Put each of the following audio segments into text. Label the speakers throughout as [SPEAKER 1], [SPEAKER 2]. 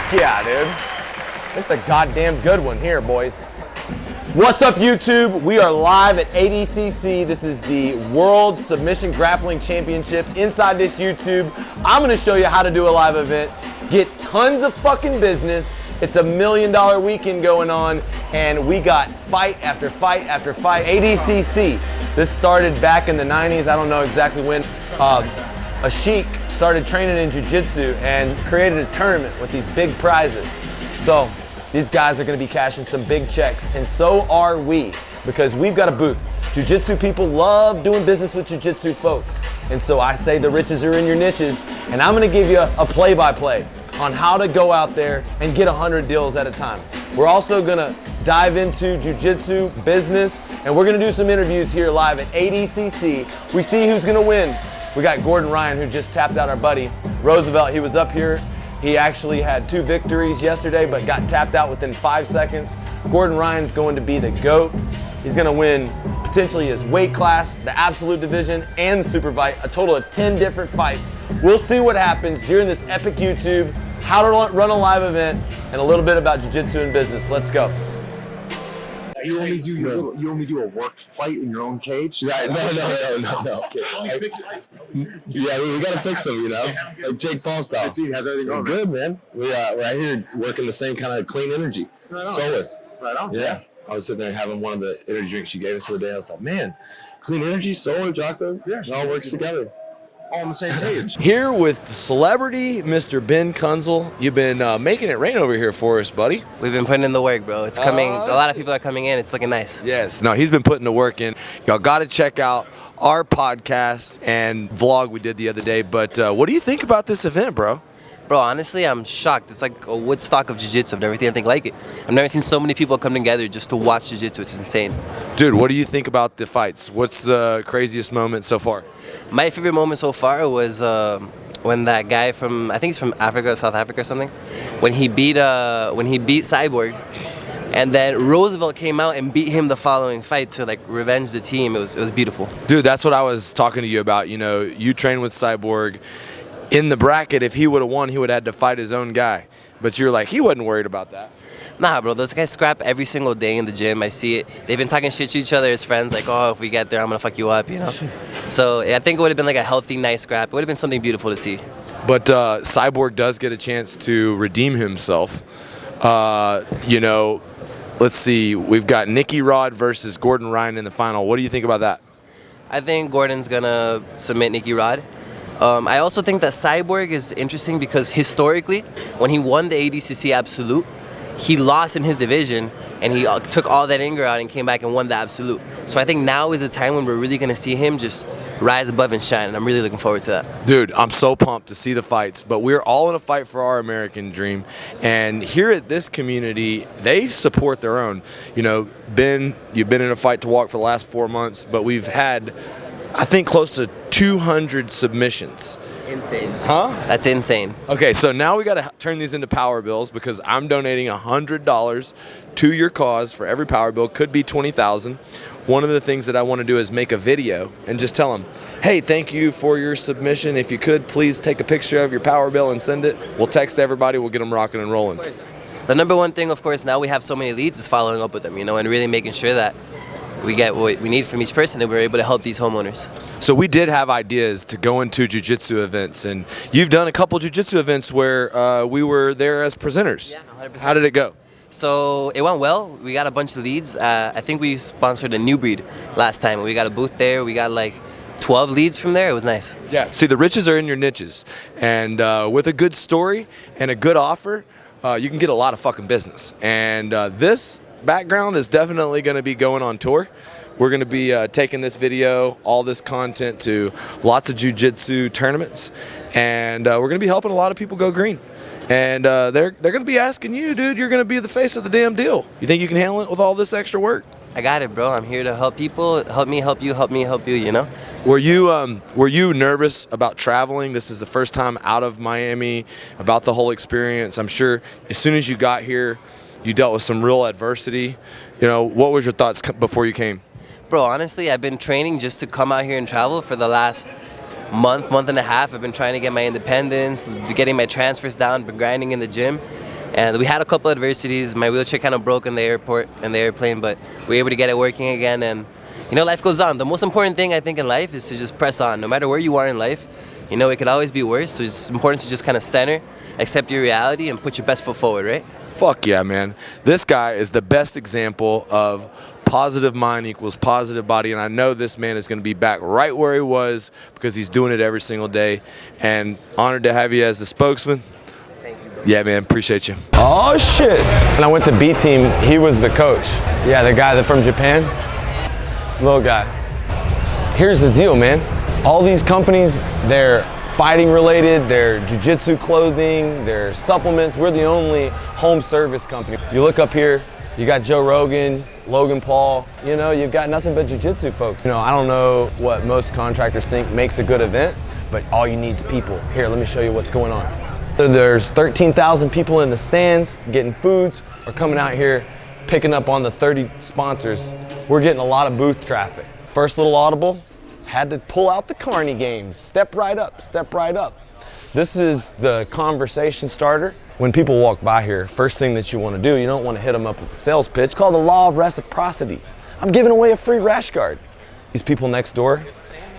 [SPEAKER 1] Fuck yeah, dude. This is a goddamn good one here, boys. What's up, YouTube? We are live at ADCC. This is the World Submission Grappling Championship. Inside this YouTube, I'm gonna show you how to do a live event, get tons of fucking business. It's $1 million weekend going on, and we got fight after fight after fight. ADCC, this started back in the 90s. I don't know exactly when. A sheik started training in jiu-jitsu and created a tournament with these big prizes. So these guys are gonna be cashing some big checks, and so are we, because we've got a booth. Jiu-jitsu people love doing business with jiu-jitsu folks. And so I say the riches are in your niches, and I'm gonna give you a play-by-play on how to go out there and get 100 deals at a time. We're also gonna dive into jiu-jitsu business, and we're gonna do some interviews here live at ADCC. We see who's gonna win. We got Gordon Ryan, who just tapped out our buddy Roosevelt. He was up here. He actually had 2 victories yesterday, but got tapped out within 5 seconds. Gordon Ryan's going to be the GOAT. He's gonna win potentially his weight class, the absolute division, and the super fight, a total of 10 different fights. We'll see what happens during this epic YouTube, how to run a live event, and a little bit about jiu-jitsu and business. Let's go.
[SPEAKER 2] You only do a work fight in your own cage?
[SPEAKER 3] Yeah, no. Yeah, we gotta fix them, you know, like Jake Paul style.
[SPEAKER 2] How's everything going?
[SPEAKER 3] Good, man. We're out here working the same kind of clean energy, solar.
[SPEAKER 2] Right on.
[SPEAKER 3] Yeah, I was sitting there having one of the energy drinks you gave us the other day. I was like, man, clean energy, solar, Jocko, it all works together.
[SPEAKER 2] All on the same page.
[SPEAKER 1] Here with celebrity Mr. Ben Kunzle. You've been making it rain over here for us, buddy.
[SPEAKER 4] We've been putting in the work, bro. It's coming. A lot of people are coming in. It's looking nice.
[SPEAKER 1] Yes. No, he's been putting the work in. Y'all got to check out our podcast and vlog we did the other day. But what do you think about this event, bro?
[SPEAKER 4] Bro, honestly, I'm shocked. It's like a Woodstock of jiu-jitsu. I've never seen anything like it. I've never seen so many people come together just to watch jiu-jitsu. It's insane.
[SPEAKER 1] Dude, what do you think about the fights? What's the craziest moment so far?
[SPEAKER 4] My favorite moment so far was when that guy from, I think he's from Africa, South Africa or something, when he beat Cyborg, and then Roosevelt came out and beat him the following fight to like revenge the team. It was beautiful.
[SPEAKER 1] Dude, that's what I was talking to you about. You know, you train with Cyborg. In the bracket, if he would have won, he would have had to fight his own guy. But you're like, he wasn't worried about that.
[SPEAKER 4] Nah, bro, those guys scrap every single day in the gym. I see it. They've been talking shit to each other as friends, like, oh, if we get there, I'm going to fuck you up, you know? So I think it would have been like a healthy, nice scrap. It would have been something beautiful to see.
[SPEAKER 1] But Cyborg does get a chance to redeem himself. You know, let's see. We've got Nicky Rod versus Gordon Ryan in the final. What do you think about that?
[SPEAKER 4] I think Gordon's going to submit Nicky Rod. I also think that Cyborg is interesting because historically, when he won the ADCC Absolute, he lost in his division, and he took all that anger out and came back and won the Absolute. So I think now is the time when we're really going to see him just rise above and shine, and I'm really looking forward to that.
[SPEAKER 1] Dude, I'm so pumped to see the fights, but we're all in a fight for our American dream, and here at this community, they support their own. You know, Ben, you've been in a fight to walk for the last 4 months, but we've had, I think, close to 200 submissions.
[SPEAKER 4] Insane.
[SPEAKER 1] Huh?
[SPEAKER 4] That's insane.
[SPEAKER 1] Okay, so now we got to turn these into power bills because I'm donating $100 to your cause for every power bill. Could be $20,000. One of the things that I want to do is make a video and just tell them, hey, thank you for your submission. If you could, please take a picture of your power bill and send it. We'll text everybody. We'll get them rocking and rolling.
[SPEAKER 4] Of course. The number one thing, of course, now we have so many leads is following up with them, you know, and really making sure that we get what we need from each person and we're able to help these homeowners.
[SPEAKER 1] So we did have ideas to go into jiu-jitsu events, and you've done a couple jiu-jitsu events where we were there as presenters.
[SPEAKER 4] Yeah, 100%.
[SPEAKER 1] How did it go?
[SPEAKER 4] So it went well. We got a bunch of leads. I think we sponsored a New Breed last time. We got a booth there. We got like 12 leads from there. It was nice.
[SPEAKER 1] Yeah, see, the riches are in your niches, and with a good story and a good offer, you can get a lot of fucking business. And this background is definitely going to be going on tour. We're going to be taking this video, all this content to lots of jiu-jitsu tournaments, and we're going to be helping a lot of people go green. And they're going to be asking you, dude, you're going to be the face of the damn deal. You think you can handle it with all this extra work?
[SPEAKER 4] I got it, bro. I'm here to help people. Help me, help you, help me, help you, you know?
[SPEAKER 1] Were you nervous about traveling? This is the first time out of Miami, about the whole experience. I'm sure as soon as you got here, you dealt with some real adversity. You know, what was your thoughts before you came?
[SPEAKER 4] Bro, honestly, I've been training just to come out here and travel for the last month and a half. I've been trying to get my independence, getting my transfers down, been grinding in the gym. And we had a couple adversities. My wheelchair kind of broke in the airplane, but we were able to get it working again. And you know, life goes on. The most important thing I think in life is to just press on. No matter where you are in life, you know, it could always be worse. So it's important to just kind of center, accept your reality, and put your best foot forward, right?
[SPEAKER 3] Fuck yeah, man. This guy is the best example of positive mind equals positive body, and I know this man is going to be back right where he was because he's doing it every single day. And honored to have you as the spokesman.
[SPEAKER 4] Thank you, bro.
[SPEAKER 3] Yeah, man, appreciate you.
[SPEAKER 1] Oh shit. When I went to B team, he was the coach. Yeah, the guy that from Japan, little guy. Here's the deal, man. All these companies, they're fighting related, they're jiu-jitsu clothing, they're supplements. We're the only home service company. You look up here, you got Joe Rogan, Logan Paul, you know, you've got nothing but jiu-jitsu folks. You know, I don't know what most contractors think makes a good event, but all you need is people. Here, let me show you what's going on. There's 13,000 people in the stands getting foods or coming out here picking up on the 30 sponsors. We're getting a lot of booth traffic. First little audible, had to pull out the Carney games. Step right up, step right up. This is the conversation starter. When people walk by here, first thing that you want to do, you don't want to hit them up with a sales pitch. It's called the law of reciprocity. I'm giving away a free rash guard. These people next door,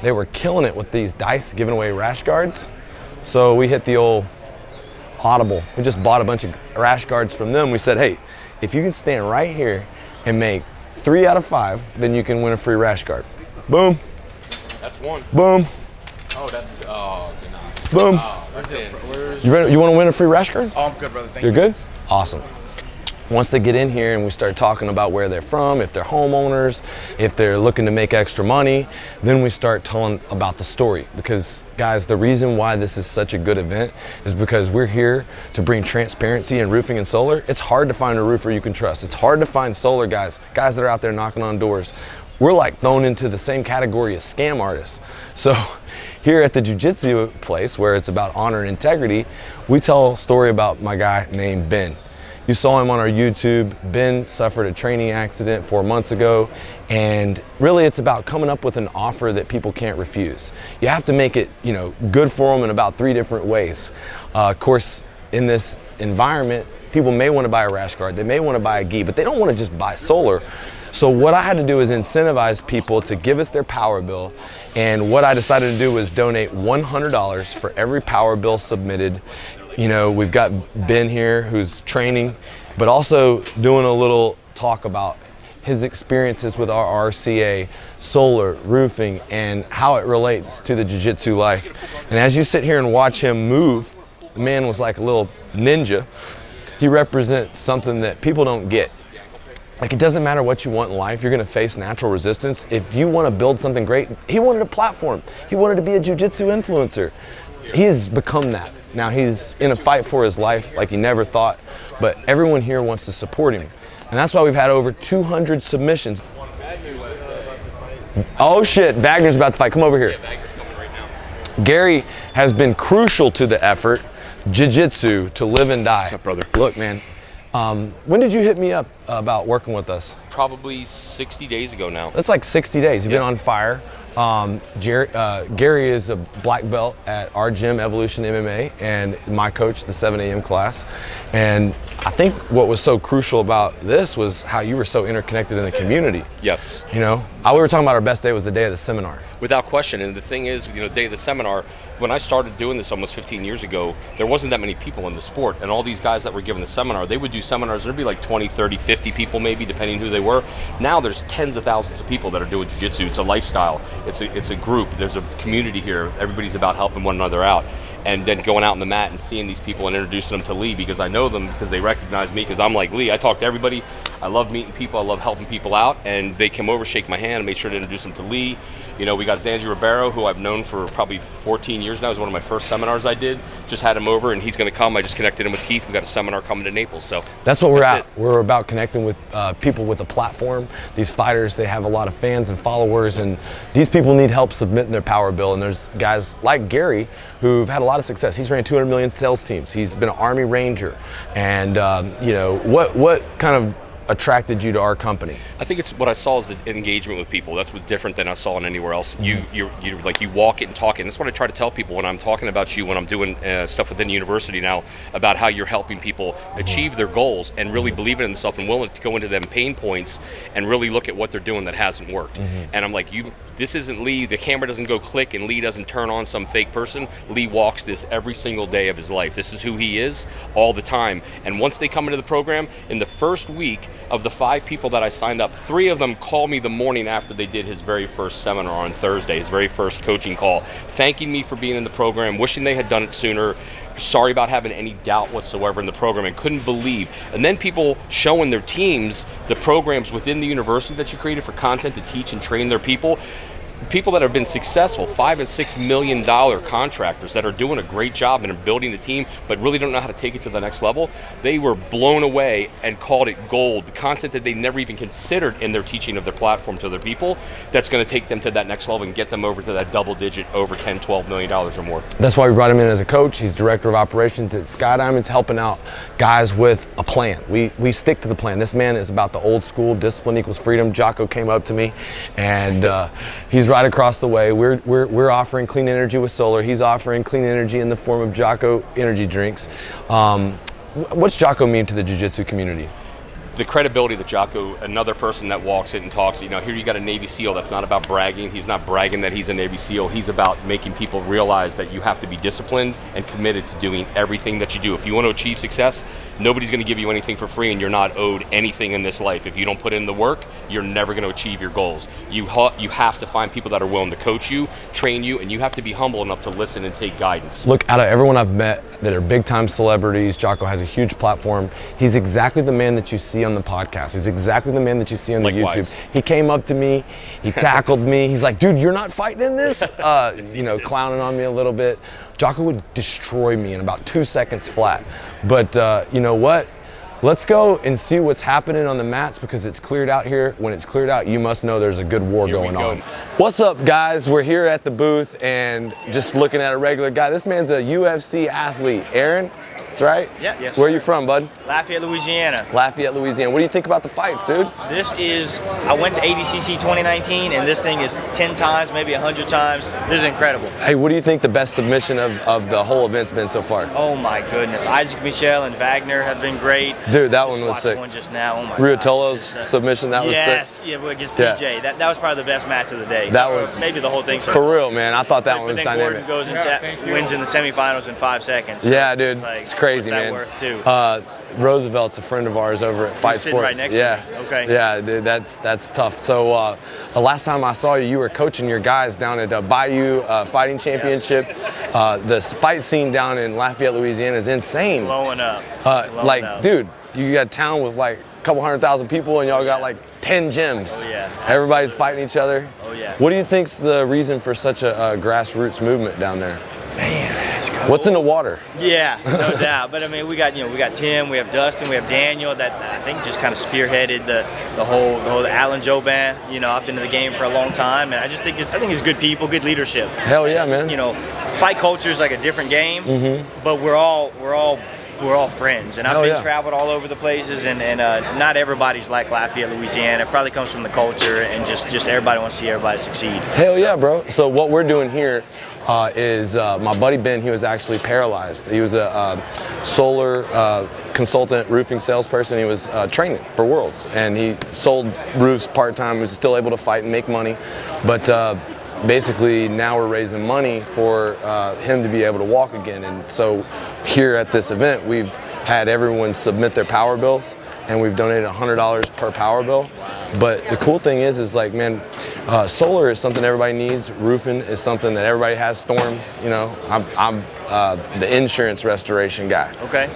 [SPEAKER 1] they were killing it with these dice giving away rash guards. So we hit the old audible. We just bought a bunch of rash guards from them. We said, hey, if you can stand right here and make 3 out of 5, then you can win a free rash guard. Boom.
[SPEAKER 5] That's one.
[SPEAKER 1] Boom.
[SPEAKER 5] Oh, that's, oh,
[SPEAKER 1] Boom.
[SPEAKER 5] that's in.
[SPEAKER 1] You want to win a free rash guard?
[SPEAKER 2] Oh, I'm good, brother. Thank
[SPEAKER 1] You're good? Awesome. Once they get in here and we start talking about where they're from, if they're homeowners, if they're looking to make extra money, then we start telling about the story. Because guys, the reason why this is such a good event is because we're here to bring transparency in roofing and solar. It's hard to find a roofer you can trust. It's hard to find solar guys that are out there knocking on doors. We're like thrown into the same category as scam artists. So here at the jiu-jitsu place where it's about honor and integrity, we tell a story about my guy named Ben. You saw him on our YouTube. Ben suffered a training accident 4 months ago, and really it's about coming up with an offer that people can't refuse. You have to make it, you know, good for them in about 3 different ways. Of course, in this environment, people may want to buy a rash guard, they may want to buy a gi, but they don't want to just buy solar. So what I had to do is incentivize people to give us their power bill, and what I decided to do was donate $100 for every power bill submitted. You know, we've got Ben here who's training, but also doing a little talk about his experiences with our RCA, solar, roofing, and how it relates to the jiu-jitsu life. And as you sit here and watch him move, the man was like a little ninja. He represents something that people don't get. Like, it doesn't matter what you want in life, you're gonna face natural resistance. If you wanna build something great, he wanted a platform. He wanted to be a jiu-jitsu influencer. He has become that. Now he's in a fight for his life like he never thought, but everyone here wants to support him. And that's why we've had over 200 submissions. Oh shit, Wagner's about to fight, come over here. Gary has been crucial to the effort, jiu-jitsu, to live and die.
[SPEAKER 3] What's up, brother?
[SPEAKER 1] Look, man, when did you hit me up about working with us?
[SPEAKER 5] Probably 60 days ago now.
[SPEAKER 1] That's like 60 days. You've been on fire. Gary is a black belt at our gym, Evolution MMA, and my coach, the 7 a.m. class. And I think what was so crucial about this was how you were so interconnected in the community.
[SPEAKER 5] Yes.
[SPEAKER 1] You know, we were talking about our best day was the day of the seminar.
[SPEAKER 5] Without question. And the thing is, you know, day of the seminar, when I started doing this almost 15 years ago, there wasn't that many people in the sport. And all these guys that were giving the seminar, they would do seminars, there'd be like 20, 30, 50 people maybe, depending who they were. Now there's tens of thousands of people that are doing jiu-jitsu. It's a lifestyle. It's a group. There's a community here. Everybody's about helping one another out. And then going out on the mat and seeing these people and introducing them to Lee, because I know them, because they recognize me, because I'm like Lee. I talk to everybody. I love meeting people. I love helping people out. And they came over, shake my hand, and made sure to introduce them to Lee. You know, we got Zanji Ribeiro, who I've known for probably 14 years now. It was one of my first seminars I did. Just had him over, and he's going to come. I just connected him with Keith. We got a seminar coming to Naples. So
[SPEAKER 1] that's what we're at. We're about connecting with people with a platform. These fighters, they have a lot of fans and followers, and these people need help submitting their power bill. And there's guys like Gary who've had a lot of success. He's ran 200 million sales teams. He's been an Army Ranger, and you know, what kind of attracted you to our company?
[SPEAKER 5] I think it's what I saw is the engagement with people. That's what's different than I saw in anywhere else. You like you walk it and talk it. And that's what I try to tell people when I'm talking about you, when I'm doing stuff within the university now about how you're helping people achieve their goals and really believe in themselves and willing to go into them pain points and really look at what they're doing that hasn't worked. And I'm like, this isn't Lee. The camera doesn't go click and Lee doesn't turn on some fake person. Lee walks this every single day of his life. This is who he is all the time. And once they come into the program, in the first week of the 5 people that I signed up, 3 of them called me the morning after they did his very first seminar on Thursday, his very first coaching call, thanking me for being in the program, wishing they had done it sooner, sorry about having any doubt whatsoever in the program, and couldn't believe. And then people showing their teams the programs within the university that you created for content to teach and train their people that have been successful, $5 and $6 million contractors that are doing a great job and are building a team, but really don't know how to take it to the next level. They were blown away and called it gold. The content that they never even considered in their teaching of their platform to their people, that's going to take them to that next level and get them over to that double digit, over $10, $12 million or more.
[SPEAKER 1] That's why we brought him in as a coach. He's director of operations at Skydiamonds, helping out guys with a plan. We stick to the plan. This man is about the old school, discipline equals freedom. Jocko came up to me, and he's right across the way. We're offering clean energy with solar. He's offering clean energy in the form of Jocko energy drinks. What's Jocko mean to the jiu-jitsu community?
[SPEAKER 5] The credibility that Jocko, another person that walks in and talks, here you got a Navy SEAL that's not about bragging. He's not bragging that he's a Navy SEAL. He's about making people realize that you have to be disciplined and committed to doing everything that you do. If you want to achieve success, nobody's going to give you anything for free, and you're not owed anything in this life. If you don't put in the work, you're never going to achieve your goals. You have to find people that are willing to coach you, train you, and you have to be humble enough to listen and take guidance.
[SPEAKER 1] Look, out of everyone I've met that are big-time celebrities, Jocko has a huge platform. He's exactly the man that you see on the podcast. He's exactly the man that you see on the
[SPEAKER 5] Likewise.
[SPEAKER 1] YouTube. He came up to me, he tackled me. He's like, dude, you're not fighting in this? Clowning on me a little bit. Jocko would destroy me in about 2 seconds flat. But you know what? Let's go and see what's happening on the mats, because it's cleared out here. When it's cleared out, you must know there's a good war going on. What's up, guys? We're here at the booth and just looking at a regular guy. This man's a UFC athlete. Aaron, that's right?
[SPEAKER 6] Yeah, yes.
[SPEAKER 1] Where are you from, bud?
[SPEAKER 6] Lafayette, Louisiana.
[SPEAKER 1] Lafayette, Louisiana. What do you think about the fights, dude?
[SPEAKER 6] I went to ADCC 2019, and this thing is 10 times, maybe 100 times. This is incredible.
[SPEAKER 1] Hey, what do you think the best submission of the whole event's been so far?
[SPEAKER 6] Oh my goodness. Isaac Michel and Wagner have been great.
[SPEAKER 1] Dude, that one was sick.
[SPEAKER 6] One just now. Oh my
[SPEAKER 1] Riotolo's submission, that was sick.
[SPEAKER 6] Yes, yeah, against PJ.
[SPEAKER 1] Yeah.
[SPEAKER 6] That was probably the best match of the day.
[SPEAKER 1] That one,
[SPEAKER 6] maybe the whole thing.
[SPEAKER 1] For real, man. I thought that one was dynamic.
[SPEAKER 6] Gordon goes and wins in the semifinals in 5 seconds. So
[SPEAKER 1] yeah, dude. It's crazy, man. Roosevelt's a friend of ours over at Fight Sports.
[SPEAKER 6] Right next to me. Okay.
[SPEAKER 1] Yeah, dude, that's tough. So the last time I saw you were coaching your guys down at Bayou Fighting Championship. The fight scene down in Lafayette, Louisiana is insane.
[SPEAKER 6] Blowing up.
[SPEAKER 1] Dude, you got a town with like a couple 100,000 people, and y'all got like 10 gyms.
[SPEAKER 6] Oh yeah.
[SPEAKER 1] Everybody's fighting each other.
[SPEAKER 6] Oh yeah.
[SPEAKER 1] What do you think's the reason for such a grassroots movement down there?
[SPEAKER 6] Man, that's cool.
[SPEAKER 1] What's in the water?
[SPEAKER 6] Yeah, no doubt. But I mean, we got Tim, we have Dustin, we have Daniel. That I think just kind of spearheaded the whole Alan Joban. I've been in the game for a long time, and I think it's good people, good leadership.
[SPEAKER 1] Hell yeah, man.
[SPEAKER 6] Fight culture is like a different game, but we're all friends, and I've traveled all over the places, and not everybody's like Lafayette, Louisiana. It probably comes from the culture, and just everybody wants to see everybody succeed.
[SPEAKER 1] Hell yeah, bro. So what we're doing here is my buddy Ben. He was actually paralyzed. He was a solar consultant, roofing salesperson. He was training for Worlds, and he sold roofs part-time. He was still able to fight and make money, but basically now we're raising money for him to be able to walk again. And so here at this event, we've had everyone submit their power bills, and we've donated $100 per power bill. But the cool thing is like, man, solar is something everybody needs. Roofing is something that everybody has. Storms, I'm the insurance restoration guy.
[SPEAKER 6] Okay.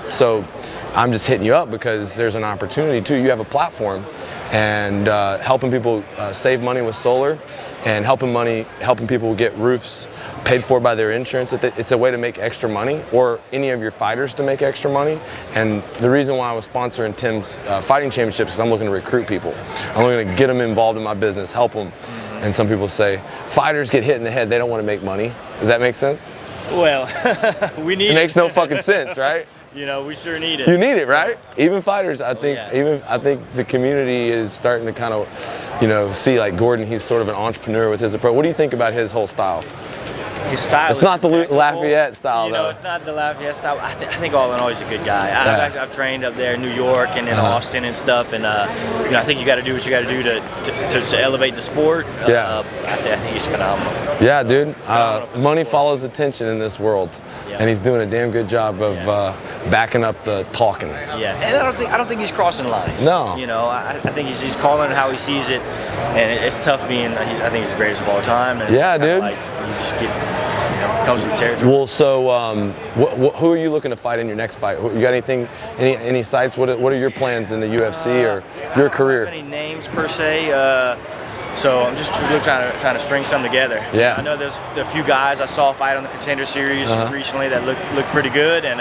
[SPEAKER 1] So I'm just hitting you up because there's an opportunity too. You have a platform, and helping people save money with solar, and helping people get roofs paid for by their insurance. It's a way to make extra money, or any of your fighters to make extra money. And the reason why I was sponsoring Tim's fighting championships is I'm looking to recruit people. I'm looking to get them involved in my business, help them. And some people say fighters get hit in the head, they don't want to make money. Does that make sense?
[SPEAKER 6] Well, we need
[SPEAKER 1] it. Makes no fucking sense, right?
[SPEAKER 6] You know, we sure need it.
[SPEAKER 1] You need it, right? Even fighters, I think.
[SPEAKER 6] yeah.
[SPEAKER 1] I think the community is starting to kind of, you know, see like Gordon. He's sort of an entrepreneur with his approach. What do you think about his whole style?
[SPEAKER 6] His style.
[SPEAKER 1] It's not the Lafayette style,
[SPEAKER 6] you know,
[SPEAKER 1] though.
[SPEAKER 6] It's not the Lafayette style. I think all in all, he's a good guy. I've trained up there in New York and in Austin and stuff, and you know, I think you got to do what you got to do to elevate the sport. I think he's phenomenal.
[SPEAKER 1] Yeah, dude. Money follows attention in this world, and he's doing a damn good job of backing up the talking.
[SPEAKER 6] Yeah, and I don't think he's crossing lines.
[SPEAKER 1] No.
[SPEAKER 6] You know, I think he's calling it how he sees it, and it's tough being. I think he's the greatest of all time. And
[SPEAKER 1] yeah, dude.
[SPEAKER 6] Like, you just get. Comes with the territory.
[SPEAKER 1] Well, so who are you looking to fight in your next fight? You got anything, any sights? What are your plans in the UFC or your career?
[SPEAKER 6] I don't have any names per se, so I'm just really trying to string some together.
[SPEAKER 1] Yeah.
[SPEAKER 6] I know there's a few guys I saw fight on the Contender Series recently that look pretty good, and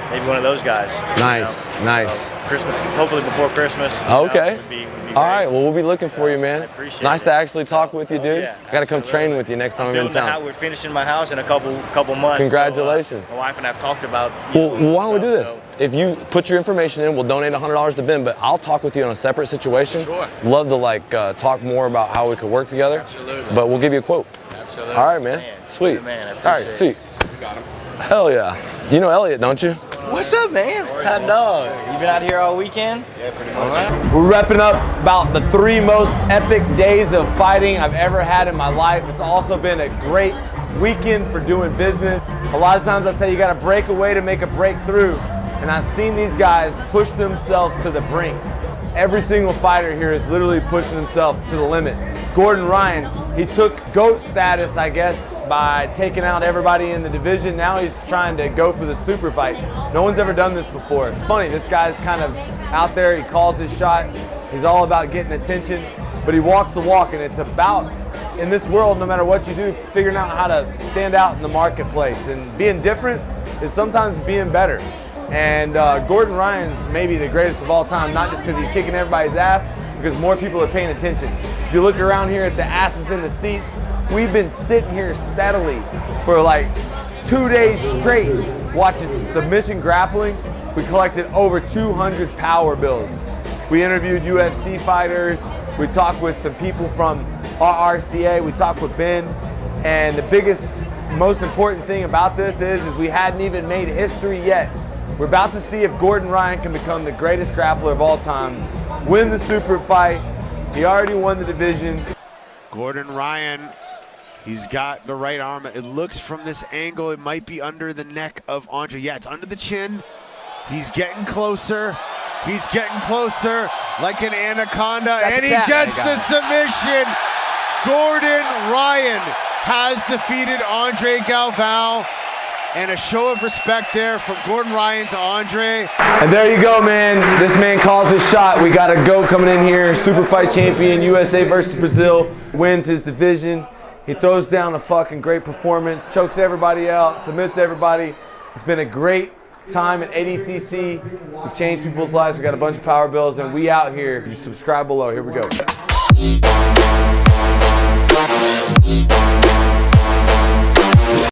[SPEAKER 6] maybe one of those guys.
[SPEAKER 1] Nice, nice.
[SPEAKER 6] So Christmas, hopefully before Christmas.
[SPEAKER 1] Okay.
[SPEAKER 6] Would be
[SPEAKER 1] All right, well, we'll be looking for you, man.
[SPEAKER 6] I appreciate
[SPEAKER 1] nice
[SPEAKER 6] it.
[SPEAKER 1] to actually talk with you, dude.
[SPEAKER 6] Yeah,
[SPEAKER 1] I got to come train with you next time I'm in town.
[SPEAKER 6] We're finishing my house in a couple months.
[SPEAKER 1] Congratulations.
[SPEAKER 6] So, my wife and I have talked about.
[SPEAKER 1] Well, why don't we do this? If you put your information in, we'll donate $100 to Ben, but I'll talk with you on a separate situation.
[SPEAKER 6] Sure.
[SPEAKER 1] Love to talk more about how we could work together.
[SPEAKER 6] Absolutely.
[SPEAKER 1] But we'll give you a quote.
[SPEAKER 6] Absolutely.
[SPEAKER 1] All right, man. Sweet.
[SPEAKER 6] Man, I
[SPEAKER 1] all right,
[SPEAKER 6] appreciate
[SPEAKER 1] sweet.
[SPEAKER 6] You got him.
[SPEAKER 1] Hell yeah. You know Elliot, don't you?
[SPEAKER 6] What's up, man? I know. You been out here all weekend? Yeah, pretty much. All right.
[SPEAKER 1] We're wrapping up about the 3 most epic days of fighting I've ever had in my life. It's also been a great weekend for doing business. A lot of times I say you got to break away to make a breakthrough, and I've seen these guys push themselves to the brink. Every single fighter here is literally pushing himself to the limit. Gordon Ryan, he took GOAT status, I guess, by taking out everybody in the division. Now he's trying to go for the super fight. No one's ever done this before. It's funny, this guy's kind of out there, he calls his shot. He's all about getting attention, but he walks the walk, and it's about, in this world, no matter what you do, figuring out how to stand out in the marketplace. And being different is sometimes being better. And Gordon Ryan's maybe the greatest of all time, not just because he's kicking everybody's ass, because more people are paying attention. If you look around here at the asses in the seats, we've been sitting here steadily for like 2 days straight watching submission grappling. We collected over 200 power bills. We interviewed UFC fighters. We talked with some people from RRCA. We talked with Ben. And the biggest, most important thing about this is we hadn't even made history yet. We're about to see if Gordon Ryan can become the greatest grappler of all time, win the super fight. He already won the division.
[SPEAKER 7] Gordon Ryan, he's got the right arm. It looks from this angle, it might be under the neck of Andre. Yeah, it's under the chin. He's getting closer. He's getting closer like an anaconda, and he gets the submission. Gordon Ryan has defeated Andre Galvão. And a show of respect there from Gordon Ryan to Andre.
[SPEAKER 1] And there you go, man. This man calls his shot. We got a GOAT coming in here, super fight champion, USA versus Brazil, wins his division. He throws down a fucking great performance, chokes everybody out, submits everybody. It's been a great time at ADCC. We've changed people's lives. We got a bunch of power bills, and we out here. You subscribe below. Here we go.